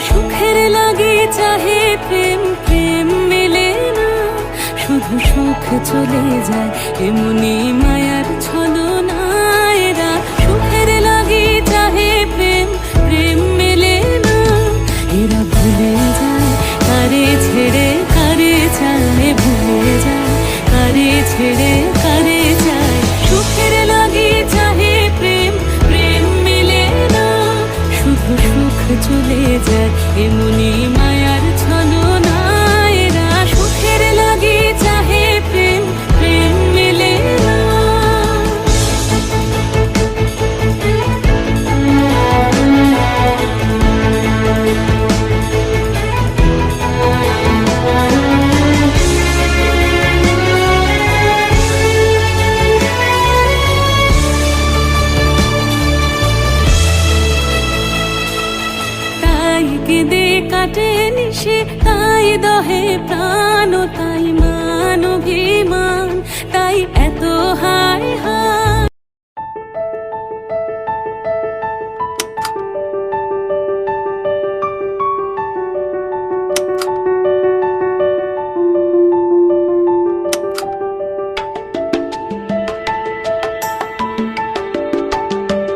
সুখের লাগি চাহে প্রেম, প্রেম মেলে না, শুধু সুখ চলে যায় এমনি মায়ার ছলনায়। এরা সুখের লাগি চাহে প্রেম, প্রেম মেলে না, এরা ভুলে যায় কারে ছেড়ে কারে চায়, ভুলে যায় কারে ছেড়ে কারে চায়। সুখের লাগি চাহে প্রেম, প্রেম মেলে না, শুধু সুখ চলে যায় এমনি মায়ার ছলনায়। এরা সুখের লাগি চাহে প্রেম, প্রেম মেলে না। তাই কেঁদে কাটে নিশে, তাই দহে প্রাণ, তাই মান অভিমান, তাই এত